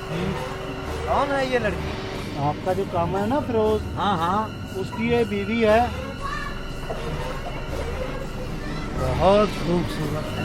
कौन है ये लड़की? आपका जो काम है ना फिरोज, हाँ हाँ, उसकी ये बीवी है। बहुत खूबसूरत है।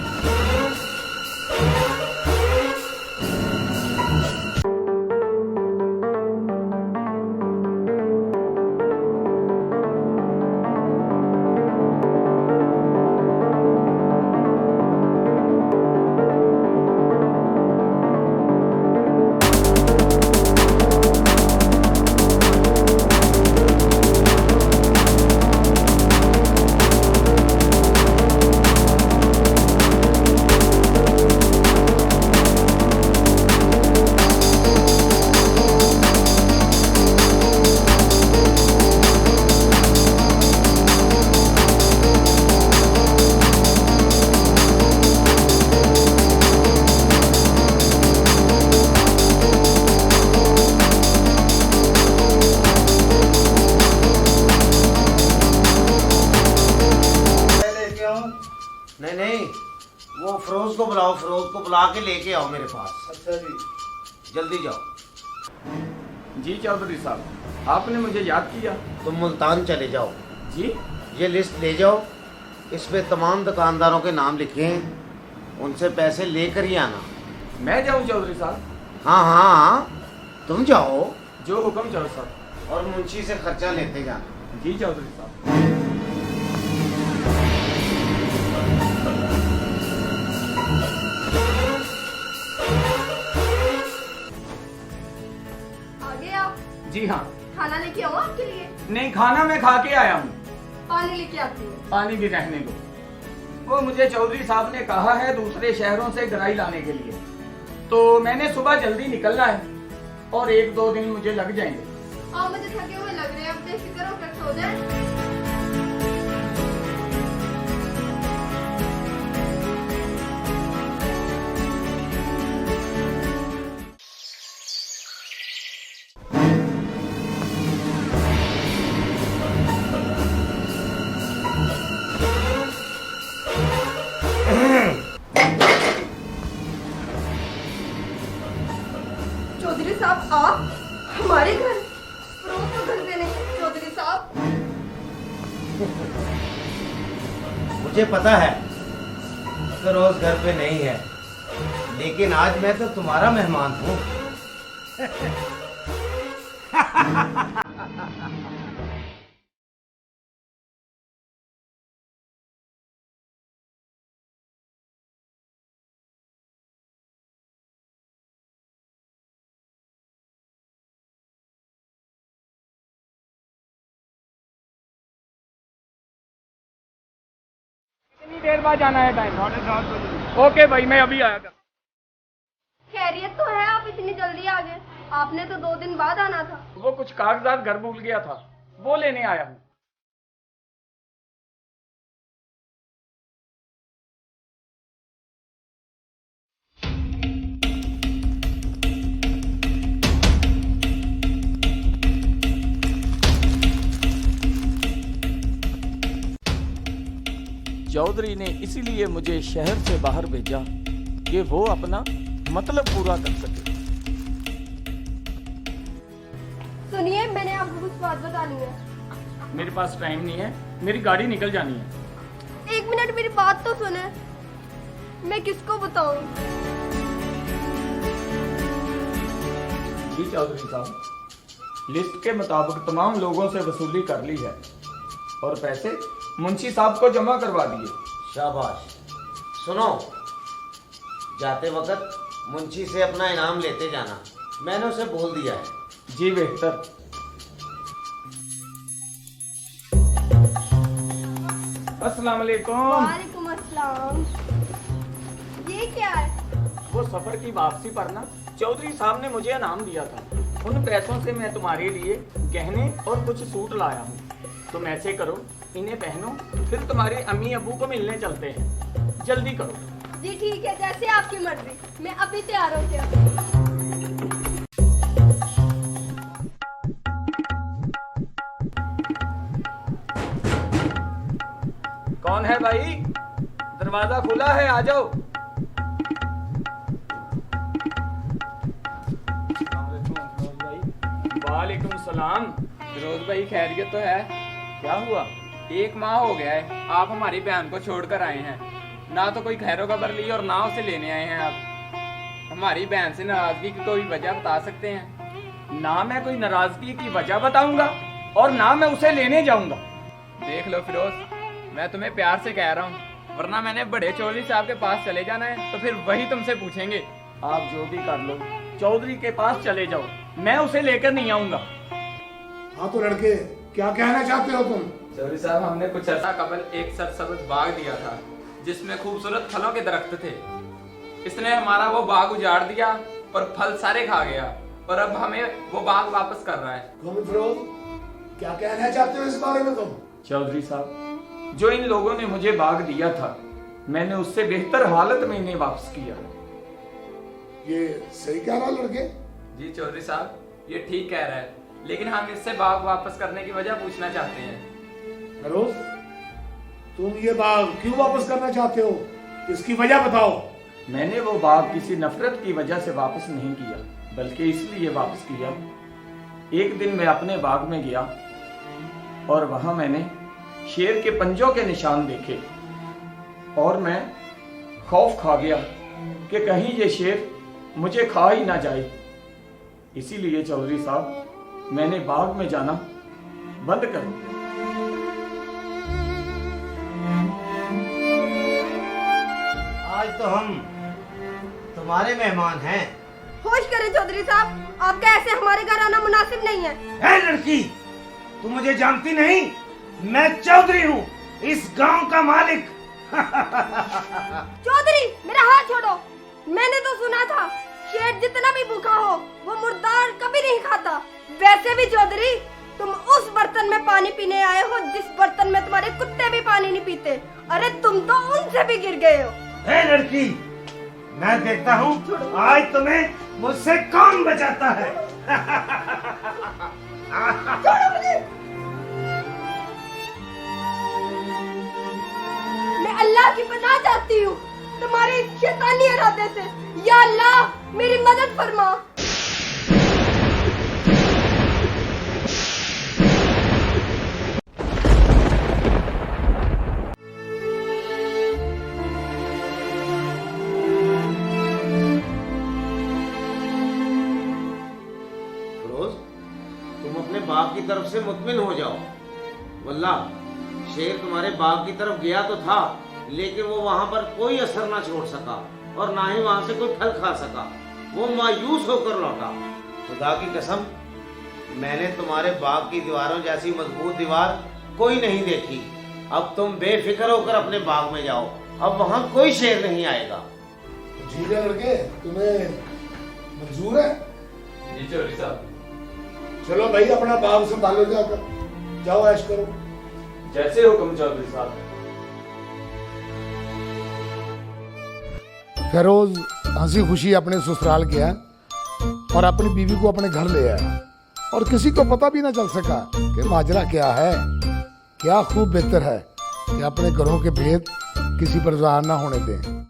नहीं नहीं, वो फरोज को बुलाओ, फरोज को बुला के लेके आओ मेरे पास। अच्छा जी। जल्दी जाओ। जी चौधरी साहब, आपने मुझे याद किया। तुम मुल्तान चले जाओ। जी? ये लिस्ट ले जाओ, इस पे तमाम दुकानदारों के नाम लिखे हैं, उनसे पैसे लेकर ही आना। मैं जाऊं चौधरी साहब? हाँ हाँ हाँ, तुम जाओ जो हुक्म चौधरी साहब। और मुंशी से खर्चा लेते जाना। जी चौधरी साहब। आ गए आप? जी हाँ। खाना लेके आओ आपके लिए? नहीं, खाना मैं खा के आया हूँ। पानी लेके आती हूँ। पानी भी रहने दो। वो मुझे चौधरी साहब ने कहा है दूसरे शहरों से गराई लाने के लिए, तो मैंने सुबह जल्दी निकलना है और 1-2 दिन मुझे लग जाएंगे। आप मुझे थके हुए लग रहे हैं, अब बेफिक्र होकर सो जाए। चौधरी साहब, आप हमारे घर? फरोज तो घर पे नहीं। चौधरी साहब, मुझे पता है फरोज घर पे नहीं है, लेकिन आज मैं तो तुम्हारा मेहमान हूँ। कितनी देर बाद जाना है? टाइम 7:30 बजे। ओके भाई, मैं अभी आया था। खैरियत तो है, आप इतनी जल्दी आ गए? आपने तो 2 दिन बाद आना था। वो कुछ कागजात घर भूल गया था, वो लेने आया हूँ। चौधरी ने इसीलिए मुझे शहर से बाहर भेजा कि वो अपना मतलब पूरा कर सके। सुनिए, मैंने आपको कुछ बात बतानी है। मेरे पास टाइम नहीं है, मेरी गाड़ी निकल जानी है। 1 मिनट, मेरी बात तो सुने। मैं किसको बताऊं? जी चौधरी साहब, लिस्ट के मुताबिक तमाम लोगों से वसूली कर ली है और पैसे मुंशी साहब को जमा करवा दिए। शाबाश। सुनो, जाते वक्त मुंशी से अपना इनाम लेते जाना, मैंने उसे बोल दिया है। जी बेहतर। अस्सलाम वालेकुम। वालेकुम अस्सलाम। ये क्या है? वो सफर की वापसी पर ना चौधरी साहब ने मुझे इनाम दिया था, उन पैसों से मैं तुम्हारे लिए गहने और कुछ सूट लाया हूँ। तुम ऐसे करो, इन्हें पहनो, फिर तुम्हारे अम्मी अबू को मिलने चलते हैं। जल्दी करो। जी ठीक है, जैसे आपकी मर्जी। मैं अभी तैयार हो गया। कौन है भाई? दरवाजा खुला है, आ जाओ। वालेकुम सलाम। फिरोज भाई खैरियत तो है? क्या हुआ? 1 माह हो गया है आप हमारी बहन को छोड़कर आए हैं, ना तो कोई खैरो खबर ली और ना उसे लेने आए हैं आप। हमारी बहन से नाराजगी की कोई वजह बता सकते हैं? ना मैं कोई नाराजगी की वजह बताऊंगा और ना मैं उसे लेने जाऊंगा। देख लो फिरोज, मैं तुम्हें प्यार से कह रहा हूँ, वरना मैंने बड़े चौधरी साहब के पास चले जाना है तो फिर वही तुमसे पूछेंगे। आप जो भी कर लो, चौधरी के पास चले जाओ, मैं उसे लेकर नहीं आऊंगा। हाँ तो लड़के, क्या कहना चाहते हो तुम? चौधरी साहब, हमने कुछ अर्सा कबल एक सरसब्ज बाग दिया था जिसमें खूबसूरत फलों के दरख्त थे। इसने हमारा वो बाग उजाड़ दिया और फल सारे खा गया, और अब हमें वो बाग वापस कर रहा है। तुम फिरोज, क्या कहना चाहते हो इस बारे में तुम? चौधरी साहब, जो इन लोगों ने मुझे बाग दिया था, मैंने उससे बेहतर हालत में इन्हें वापस किया। ये सही कह रहा लड़के? जी चौधरी साहब, ये ठीक कह रहा है, लेकिन हम इससे बाग वापस करने की वजह पूछना चाहते हैं। फिरोज, तुम ये बाग क्यों वापस करना चाहते हो? इसकी वजह बताओ। मैंने वो बाग किसी नफरत की वजह से वापस नहीं किया, बल्कि इसलिए वापस किया। एक दिन मैं अपने बाग में गया और वहां मैंने शेर के पंजों के निशान देखे और मैं खौफ खा गया कि कहीं ये शेर मुझे खा ही ना जाए। इसीलिए चौधरी साहब, मैंने बाग में जाना बंद कर दिया। आज तो हम तुम्हारे मेहमान हैं। होश करें चौधरी साहब, आपका ऐसे हमारे घर आना मुनासिब नहीं है। है लड़की, तू मुझे जानती नहीं? मैं चौधरी हूँ, इस गांव का मालिक। चौधरी, मेरा हाथ छोड़ो। मैंने तो सुना था शेर जितना भी भूखा हो वो मुर्दार कभी नहीं खाता। वैसे भी चौधरी, तुम उस बर्तन में पानी पीने आए हो जिस बर्तन में तुम्हारे कुत्ते भी पानी नहीं पीते। अरे तुम तो उनसे भी गिर गए हो। है लड़की, मैं देखता हूँ आज तुम्हें मुझसे कौन बचाता है। छोड़ो मुझे। मैं अल्लाह की पनाह चाहती हूँ तुम्हारे इस शैतानी इरादे से। या अल्लाह, मेरी मदद फरमा। फिरोज, तुम अपने बाग की तरफ से मुतमिन हो जाओ। वल्लाह, शेर तुम्हारे बाग की तरफ गया तो था, लेकिन वो वहां पर कोई असर ना छोड़ सका और ना ही वहां से कोई फल खा सका। वो मायूस होकर लौटा। खुदा की कसम, मैंने तुम्हारे बाग की दीवारों जैसी मजबूत दीवार कोई नहीं देखी। अब तुम बेफिक्र होकर अपने बाग में जाओ, अब वहां कोई शेर नहीं आएगा। ठीक है लड़के, तुम्हें मंजूर है? जी चौधरी साहब। चलो भाई, अपना बाग संभालो, जाकर जाओ, ऐश करो। जैसे हुक्म चौधरी साहब। फिरोज हंसी खुशी अपने ससुराल गया और अपनी बीवी को अपने घर ले आया, और किसी को पता भी ना चल सका कि माजरा क्या है। क्या खूब बेहतर है कि अपने घरों के भेद किसी पर ज़ाहिर ना होने दें।